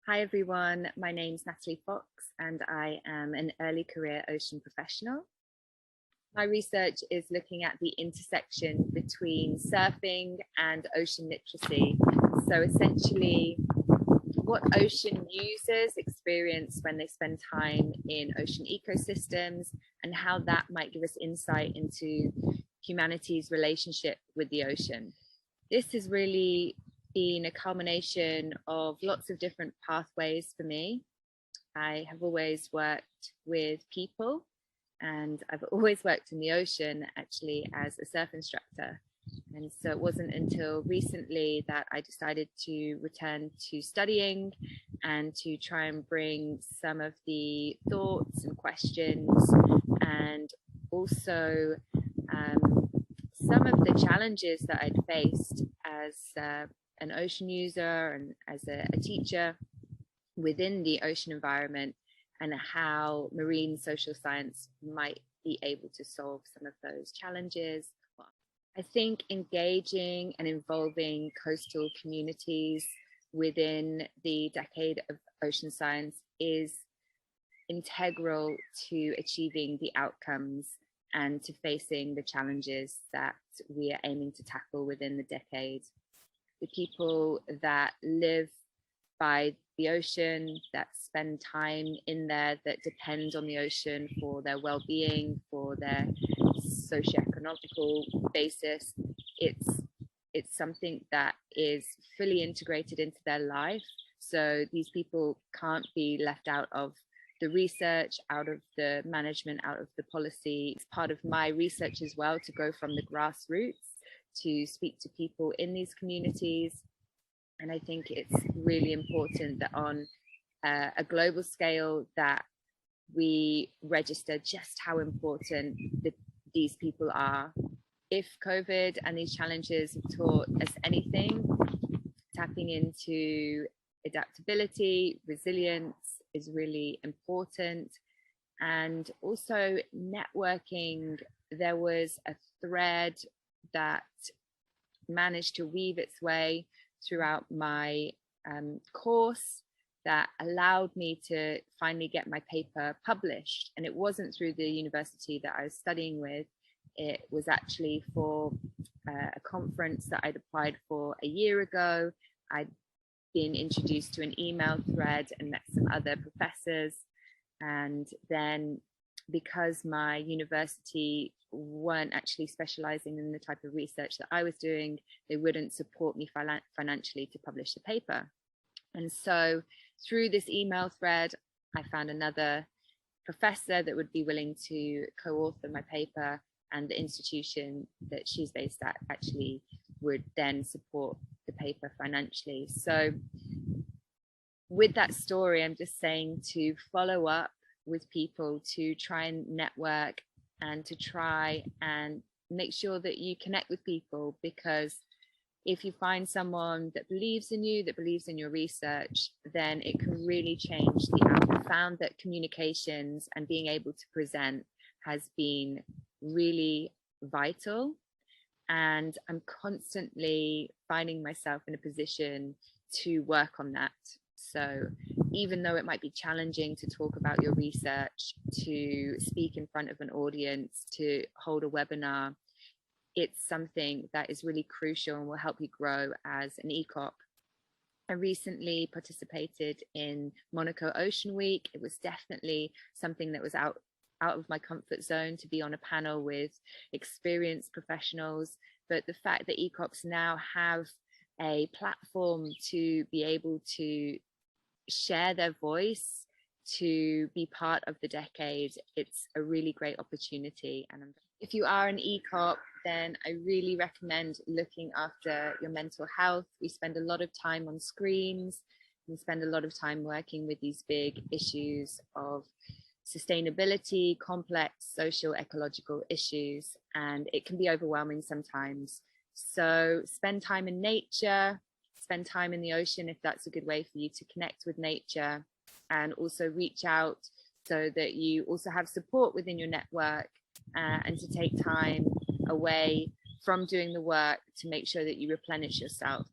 Hi everyone, my name's Natalie Fox and I am an early career ocean professional. My research is looking at the intersection between surfing and ocean literacy. So essentially, what ocean users experience when they spend time in ocean ecosystems and how that might give us insight into humanity's relationship with the ocean. This has really been a culmination of lots of different pathways for me. I have always worked with people and I've always worked in the ocean actually as a surf instructor. And so it wasn't until recently that I decided to return to studying and to try and bring some of the thoughts and questions and also some of the challenges that I'd faced as an ocean user and as a teacher within the ocean environment and how marine social science might be able to solve some of those challenges. I think engaging and involving coastal communities within the decade of ocean science is integral to achieving the outcomes and to facing the challenges that we are aiming to tackle within the decade. The people that live by the ocean, that spend time in there, that depend on the ocean for their well-being, for their socioeconomical basis, it's something that is fully integrated into their life. So these people can't be left out of the research, out of the management, out of the policy. It's part of my research as well to go from the grassroots to speak to people in these communities. And I think it's really important that on a global scale that we register just how important these people are. If COVID and these challenges have taught us anything, tapping into adaptability, resilience is really important. And also networking, there was a thread that managed to weave its way throughout my course that allowed me to finally get my paper published. And it wasn't through the university that I was studying with. It was actually for a conference that I'd applied for a year ago. I'd been introduced to an email thread and met some other professors. And then because my university weren't actually specializing in the type of research that I was doing, they wouldn't support me financially to publish the paper. And so through this email thread, I found another professor that would be willing to co-author my paper, and the institution that she's based at actually would then support the paper financially. So with that story, I'm just saying to follow up with people, to try and network and to try and make sure that you connect with people, because if you find someone that believes in you, that believes in your research, then it can really change the outcome. I found that communications and being able to present has been really vital. And I'm constantly finding myself in a position to work on that. So even though it might be challenging to talk about your research, to speak in front of an audience, to hold a webinar, it's something that is really crucial and will help you grow as an ECOP. I recently participated in Monaco Ocean Week. It was definitely something that was out of my comfort zone to be on a panel with experienced professionals. But the fact that ECOPs now have a platform to be able to share their voice, to be part of the decade, it's a really great opportunity. And if you are an ECOP, then I really recommend looking after your mental health. We spend a lot of time on screens. We spend a lot of time working with these big issues of sustainability, complex social ecological issues, and it can be overwhelming sometimes. So spend time in nature, spend time in the ocean if that's a good way for you to connect with nature, and also reach out so that you also have support within your network, and to take time away from doing the work to make sure that you replenish yourself.